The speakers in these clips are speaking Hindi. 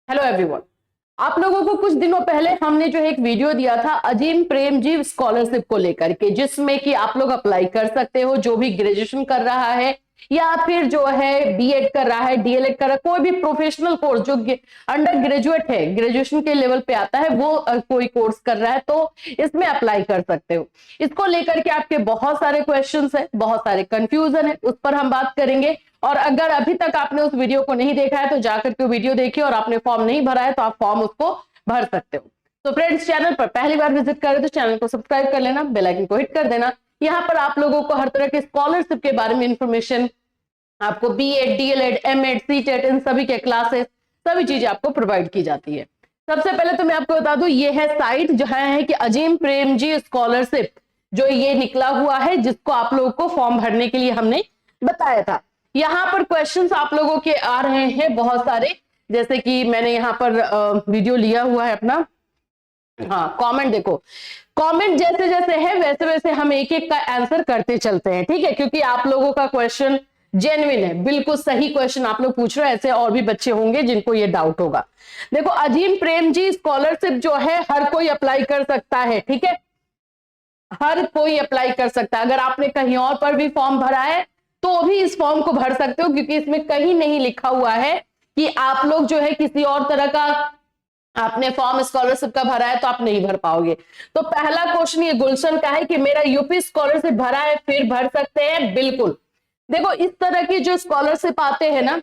Hello everyone. आप लोगों को कुछ दिनों पहले हमने जो है एक वीडियो दिया था अजीम प्रेमजी स्कॉलरशिप को लेकर के, जिसमें कि आप लोग अप्लाई कर सकते हो जो भी ग्रेजुएशन कर रहा है या फिर जो है बीएड कर रहा है, डीएलएड कर रहा है, कोई भी प्रोफेशनल कोर्स जो अंडर ग्रेजुएट है, ग्रेजुएशन के लेवल पे आता है, वो कोई कोर्स कर रहा है तो इसमें अप्लाई कर सकते हो। इसको लेकर के आपके बहुत सारे क्वेश्चंस है, बहुत सारे कंफ्यूजन है, उस पर हम बात करेंगे। और अगर अभी तक आपने उस वीडियो को नहीं देखा है तो जाकर के वीडियो देखिए, और आपने फॉर्म नहीं भरा है तो आप फॉर्म उसको भर सकते हो। तो फ्रेंड्स, चैनल पर पहली बार विजिट कर रहे तो चैनल को सब्सक्राइब कर लेना, बेल आइकन को हिट कर देना। यहाँ पर आप लोगों को हर तरह के स्कॉलरशिप के बारे में इंफॉर्मेशन, आपको बीएड, डीएलएड, एमएड, सीटेट, इन सभी के क्लासेस, सभी चीजें आपको प्रोवाइड की जाती है। सबसे पहले तो मैं आपको बता दूं, ये है साइट जो है कि अजीम प्रेमजी स्कॉलरशिप, जो ये निकला हुआ है, जिसको आप लोगों को फॉर्म भरने के लिए हमने बताया था। यहाँ पर क्वेश्चंस आप लोगों के आ रहे हैं बहुत सारे, जैसे कि मैंने यहाँ पर वीडियो लिया हुआ है अपना। हाँ, कमेंट देखो, कमेंट जैसे जैसे है वैसे वैसे हम एक एक का आंसर करते चलते हैं, ठीक है, क्योंकि आप लोगों का क्वेश्चन जेन्युइन है, बिल्कुल सही क्वेश्चन आप लोग पूछ रहे हैं। ऐसे और भी बच्चे होंगे जिनको ये डाउट होगा। देखो, अजीम प्रेमजी स्कॉलरशिप जो है हर कोई अप्लाई कर सकता है, ठीक है, हर कोई अप्लाई कर सकता है। अगर आपने कहीं और पर भी फॉर्म भरा है तो भी इस फॉर्म को भर सकते हो, क्योंकि इसमें कहीं नहीं लिखा हुआ है कि आप लोग जो है किसी और तरह का आपने फॉर्म स्कॉलरशिप का भरा है तो आप नहीं भर पाओगे। तो पहला क्वेश्चन ये गुलशन का है कि मेरा यूपी स्कॉलरशिप भरा है, फिर भर सकते हैं? बिल्कुल। देखो, इस तरह की जो स्कॉलरशिप आते हैं ना,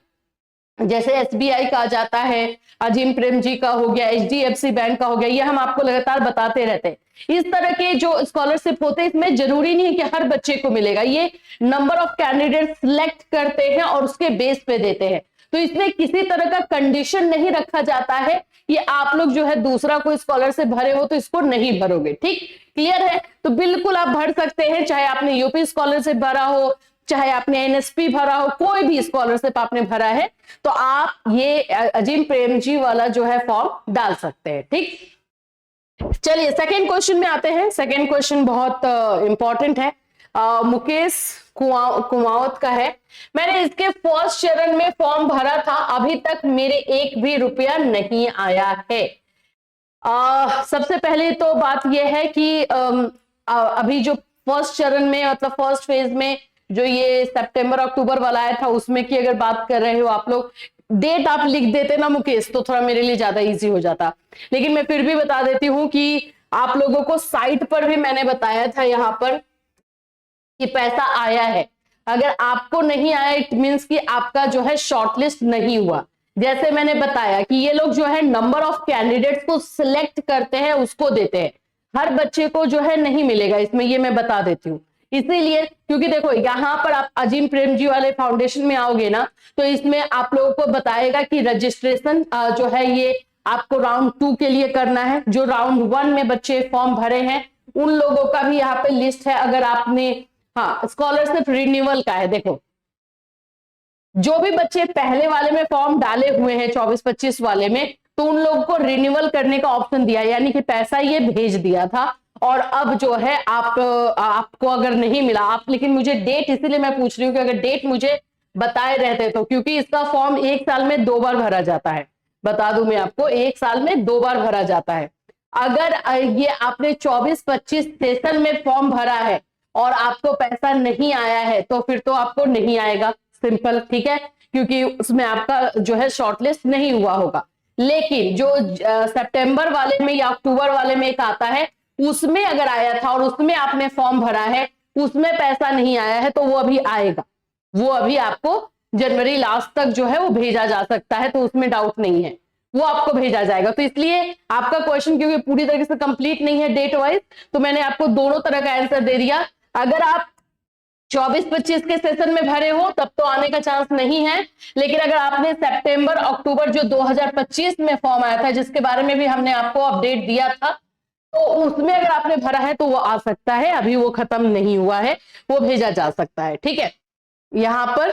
जैसे एसबीआई का आ जाता है, अजीम प्रेमजी का हो गया, एचडीएफसी बैंक का हो गया, ये हम आपको लगातार बताते रहते हैं। इस तरह के जो स्कॉलरशिप होते हैं, इसमें जरूरी नहीं है कि हर बच्चे को मिलेगा। ये नंबर ऑफ कैंडिडेट सिलेक्ट करते हैं और उसके बेस पे देते हैं। तो इसमें किसी तरह का कंडीशन नहीं रखा जाता है कि आप लोग जो है दूसरा कोई स्कॉलरशिप भरे हो तो इसको नहीं भरोगे। ठीक, क्लियर है? तो बिल्कुल आप भर सकते हैं, चाहे आपने यूपी स्कॉलरशिप भरा हो, चाहे आपने एनएसपी भरा हो, कोई भी स्कॉलरशिप आपने भरा है तो आप ये अजीम प्रेमजी वाला जो है फॉर्म डाल सकते हैं। ठीक, चलिए सेकंड क्वेश्चन में आते हैं। सेकंड क्वेश्चन बहुत इंपॉर्टेंट है, मुकेश कुमावत का है। मैंने इसके फर्स्ट चरण में फॉर्म भरा था, अभी तक मेरे एक भी रुपया नहीं आया है। सबसे पहले तो बात यह है कि अभी जो फर्स्ट चरण में, मतलब फर्स्ट फेज में जो ये सितंबर अक्टूबर वाला आया था, उसमें की अगर बात कर रहे हो आप लोग, डेट आप लिख देते ना मुकेश तो थोड़ा मेरे लिए ज्यादा इजी हो जाता। लेकिन मैं फिर भी बता देती हूँ कि आप लोगों को साइट पर भी मैंने बताया था यहाँ पर कि पैसा आया है। अगर आपको नहीं आया इट मीन्स कि आपका जो है शॉर्टलिस्ट नहीं हुआ। जैसे मैंने बताया कि ये लोग जो है नंबर ऑफ कैंडिडेट्स को सिलेक्ट करते हैं, उसको देते हैं, हर बच्चे को जो है नहीं मिलेगा इसमें, ये मैं बता देती हूँ। इसीलिए क्योंकि देखो, यहां पर आप अजीम प्रेमजी वाले फाउंडेशन में आओगे ना तो इसमें आप लोगों को बताएगा कि रजिस्ट्रेशन जो है ये आपको राउंड 2 के लिए करना है। जो राउंड 1 में बच्चे फॉर्म भरे हैं उन लोगों का भी यहाँ पे लिस्ट है। अगर आपने, हाँ, स्कॉलरशिप रिन्यूअल का है, देखो जो भी बच्चे पहले वाले में फॉर्म डाले हुए हैं 24-25 वाले में, तो उन लोगों को रिन्यूअल करने का ऑप्शन दिया, यानी कि पैसा ये भेज दिया था। और अब जो है आपको अगर नहीं मिला, आप, लेकिन मुझे डेट, इसीलिए मैं पूछ रही हूँ कि अगर डेट मुझे बताए रहते तो, क्योंकि इसका फॉर्म एक साल में 2 बार भरा जाता है, बता दूं मैं आपको, एक साल में 2 बार भरा जाता है। अगर ये आपने 24-25 सेशन में फॉर्म भरा है और आपको पैसा नहीं आया है तो फिर तो आपको नहीं आएगा, सिंपल, ठीक है, क्योंकि उसमें आपका जो है शॉर्टलिस्ट नहीं हुआ होगा। लेकिन जो सितंबर वाले में या अक्टूबर वाले में एक आता है, उसमें अगर आया था और उसमें आपने फॉर्म भरा है, उसमें पैसा नहीं आया है, तो वो अभी आएगा, वो अभी आपको जनवरी लास्ट तक जो है वो भेजा जा सकता है, तो उसमें डाउट नहीं है, वो आपको भेजा जाएगा। तो इसलिए आपका क्वेश्चन क्योंकि पूरी तरीके से कंप्लीट नहीं है डेट वाइज, तो मैंने आपको दोनों तरह का आंसर दे दिया। अगर आप 24-25 के सेशन में भरे हो तब तो आने का चांस नहीं है, लेकिन अगर आपने सितंबर अक्टूबर जो 2025 में फॉर्म आया था, जिसके बारे में भी हमने आपको अपडेट दिया था, तो उसमें अगर आपने भरा है तो वो आ सकता है, अभी वो खत्म नहीं हुआ है, वो भेजा जा सकता है। ठीक है, यहां पर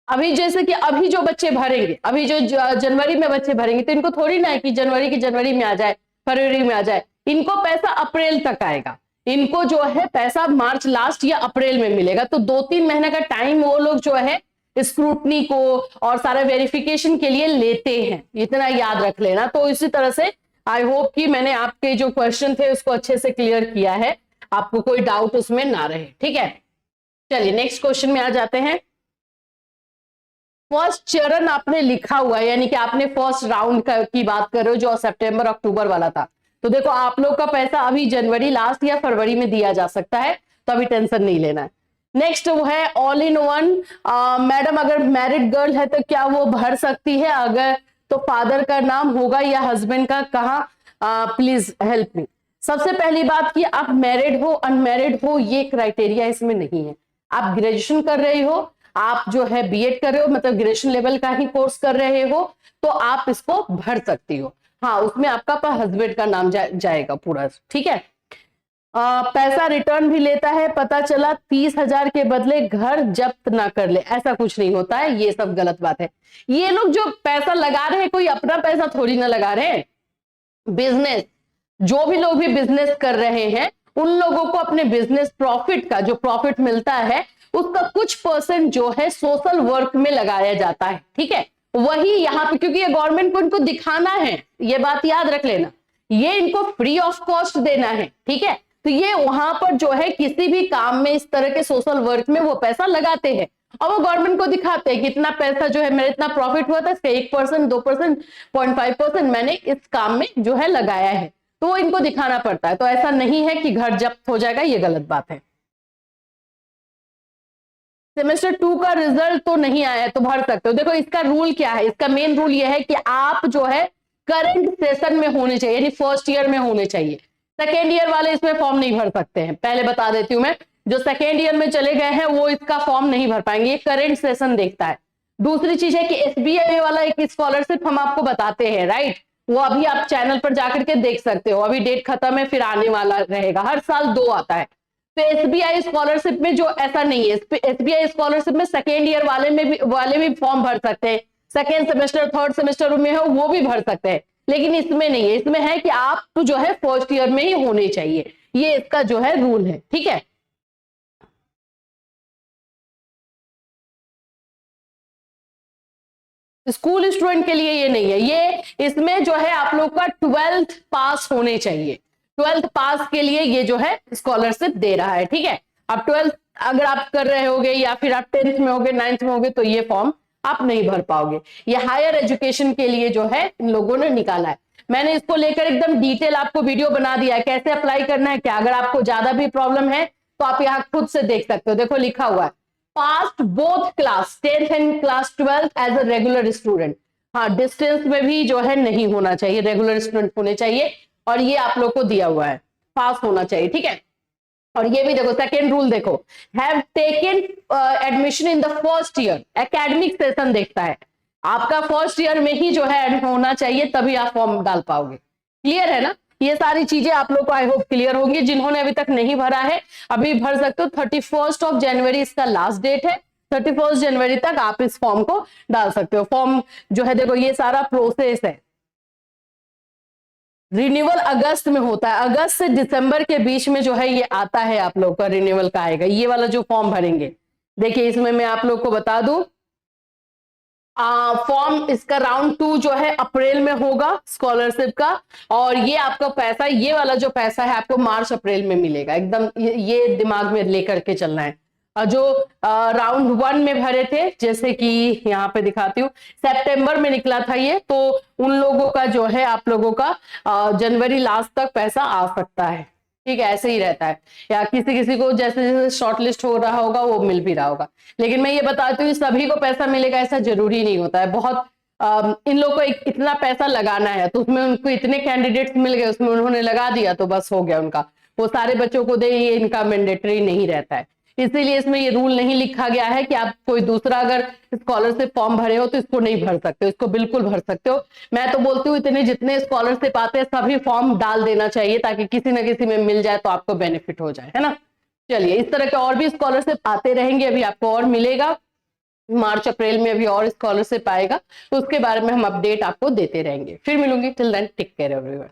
अभी जैसे कि अभी जो बच्चे भरेंगे, अभी जो जनवरी में बच्चे भरेंगे, तो इनको थोड़ी ना है कि जनवरी की जनवरी में आ जाए, फरवरी में आ जाए, इनको पैसा अप्रैल तक आएगा। इनको जो है पैसा मार्च लास्ट या अप्रैल में मिलेगा, तो 2-3 महीने का टाइम वो लोग जो है स्क्रूटनी को और सारे वेरिफिकेशन के लिए लेते हैं, इतना याद रख लेना। तो इसी तरह से आई होप कि मैंने आपके जो क्वेश्चन थे उसको अच्छे से क्लियर किया है, आपको कोई डाउट उसमें ना रहे, ठीक है। चलिए नेक्स्ट क्वेश्चन में आ जाते हैं। फर्स्ट चरण आपने लिखा हुआ है, यानी कि आपने फर्स्ट राउंड की बात कर रहे हो जो सितंबर अक्टूबर वाला था। तो देखो आप लोग का पैसा अभी जनवरी लास्ट या फरवरी में दिया जा सकता है, तो अभी टेंशन नहीं लेना है। नेक्स्ट वो है ऑल इन वन। मैडम अगर मैरिड गर्ल है तो क्या वो भर सकती है, अगर तो फादर का नाम होगा या हस्बैंड का, कहाँ, प्लीज हेल्प मी। सबसे पहली बात कि आप मैरिड हो अनमैरिड हो ये क्राइटेरिया इसमें नहीं है। आप ग्रेजुएशन कर रहे हो, आप जो है बीएड कर रहे हो, मतलब ग्रेजुएशन लेवल का ही कोर्स कर रहे हो, तो आप इसको भर सकती हो। हाँ उसमें आपका हस्बैंड का नाम जाएगा पूरा, ठीक है। पैसा रिटर्न भी लेता है, पता चला 30,000 के बदले घर जब्त ना कर ले, ऐसा कुछ नहीं होता है, ये सब गलत बात है। ये लोग जो पैसा लगा रहे हैं कोई अपना पैसा थोड़ी ना लगा रहे हैं। बिजनेस, जो भी लोग भी बिजनेस कर रहे हैं उन लोगों को अपने बिजनेस प्रॉफिट का जो प्रॉफिट मिलता है उसका कुछ परसेंट जो है सोशल वर्क में लगाया जाता है, ठीक है। वही यहाँ पे, क्योंकि ये गवर्नमेंट को इनको दिखाना है, ये बात याद रख लेना, ये इनको फ्री ऑफ कॉस्ट देना है, ठीक है। तो ये वहां पर जो है किसी भी काम में इस तरह के सोशल वर्क में वो पैसा लगाते हैं और वो गवर्नमेंट को दिखाते हैं कितना पैसा जो है मेरा इतना प्रॉफिट हुआ था, इसका 1%, 2%, 0.5% मैंने इस काम में जो है लगाया है, तो वो इनको दिखाना पड़ता है। तो ऐसा नहीं है कि घर जब्त हो जाएगा, ये गलत बात है। सेमेस्टर 2 का रिजल्ट तो नहीं आया है तो भर सकते हो। देखो इसका रूल क्या है, इसका मेन रूल यह है कि आप जो है करंट सेशन में होने चाहिए, यानी फर्स्ट ईयर में होने चाहिए। सेकेंड ईयर वाले इसमें फॉर्म नहीं भर सकते हैं, पहले बता देती हूं मैं, जो सेकेंड ईयर में चले गए हैं वो इसका फॉर्म नहीं भर पाएंगे, ये करंट सेशन देखता है। दूसरी चीज है कि एसबीआई वाला एक स्कॉलरशिप हम आपको बताते हैं, राइट, वो अभी आप चैनल पर जाकर के देख सकते हो, अभी डेट खत्म है, फिर आने वाला रहेगा, हर साल 2 आता है। तो एसबीआई स्कॉलरशिप में जो ऐसा नहीं है, एसबीआई स्कॉलरशिप में सेकेंड ईयर वाले भी फॉर्म भर सकते हैं, सेकेंड सेमेस्टर थर्ड सेमेस्टर में हो वो भी भर सकते हैं, लेकिन इसमें नहीं है। इसमें है कि आप तो जो है फर्स्ट ईयर में ही होने चाहिए, ये इसका जो है रूल है, ठीक है। स्कूल स्टूडेंट के लिए ये नहीं है, ये इसमें जो है आप लोग का 12th पास होने चाहिए, 12th पास के लिए ये जो है स्कॉलरशिप दे रहा है, ठीक है। अब 12th अगर आप कर रहे होगे या फिर आप 10th में होगे 9th में होगे तो ये फॉर्म आप नहीं भर पाओगे। ये हायर एजुकेशन के लिए जो है इन लोगों ने निकाला है। मैंने इसको लेकर एकदम डिटेल आपको वीडियो बना दिया है, कैसे अप्लाई करना है क्या। अगर आपको ज्यादा भी प्रॉब्लम है तो आप यहाँ खुद से देख सकते हो, देखो लिखा हुआ है past both class 10th and class 12th as a regular student. हाँ डिस्टेंस में भी जो है नहीं होना चाहिए, रेगुलर स्टूडेंट होने चाहिए, और ये आप लोग को दिया हुआ है, पास होना चाहिए, ठीक है। और ये भी देखो सेकेंड रूल देखो, have taken admission in the first year, academic session देखता है, आपका फर्स्ट ईयर में ही जो है होना चाहिए, तभी आप फॉर्म डाल पाओगे। क्लियर है ना, ये सारी चीजें आप लोग को आई होप क्लियर होंगी। जिन्होंने अभी तक नहीं भरा है अभी भर सकते हो, 31 जनवरी इसका लास्ट डेट है, 31 जनवरी तक आप इस फॉर्म को डाल सकते हो। फॉर्म जो है देखो ये सारा प्रोसेस है, रिन्यूअल अगस्त में होता है, अगस्त से दिसंबर के बीच में जो है ये आता है, आप लोग का रिन्यूअल का आएगा ये वाला जो फॉर्म भरेंगे। देखिए इसमें मैं आप लोग को बता दूं, फॉर्म इसका राउंड 2 जो है अप्रैल में होगा स्कॉलरशिप का, और ये आपका पैसा, ये वाला जो पैसा है आपको मार्च अप्रैल में मिलेगा, एकदम ये दिमाग में लेकर के चलना है। जो राउंड 1 में भरे थे, जैसे कि यहाँ पे दिखाती हूँ, सितंबर में निकला था ये, तो उन लोगों का जो है आप लोगों का जनवरी लास्ट तक पैसा आ सकता है, ठीक है, ऐसे ही रहता है। या किसी किसी को जैसे जैसे शॉर्ट लिस्ट हो रहा होगा वो मिल भी रहा होगा, लेकिन मैं ये बताती हूँ सभी को पैसा मिलेगा ऐसा जरूरी नहीं होता है। बहुत इन लोगों को इतना पैसा लगाना है तो उसमें उनको इतने कैंडिडेट्स मिल गए, उसमें उन्होंने लगा दिया तो बस हो गया उनका, वो सारे बच्चों को दे, ये इनका मैंडेटरी नहीं रहता है। इसीलिए इसमें ये रूल नहीं लिखा गया है कि आप कोई दूसरा अगर स्कॉलरशिप फॉर्म भरे हो तो इसको नहीं भर सकते हो, इसको बिल्कुल भर सकते हो। मैं तो बोलती हूँ इतने जितने स्कॉलरशिप आते हैं सभी फॉर्म डाल देना चाहिए, ताकि किसी ना किसी में मिल जाए तो आपको बेनिफिट हो जाए, है ना। चलिए इस तरह के और भी स्कॉलरशिप आते रहेंगे, अभी आपको और मिलेगा, मार्च अप्रैल में अभी और स्कॉलरशिप आएगा, तो उसके बारे में हम अपडेट आपको देते रहेंगे। फिर मिलूंगी, till then take care everyone.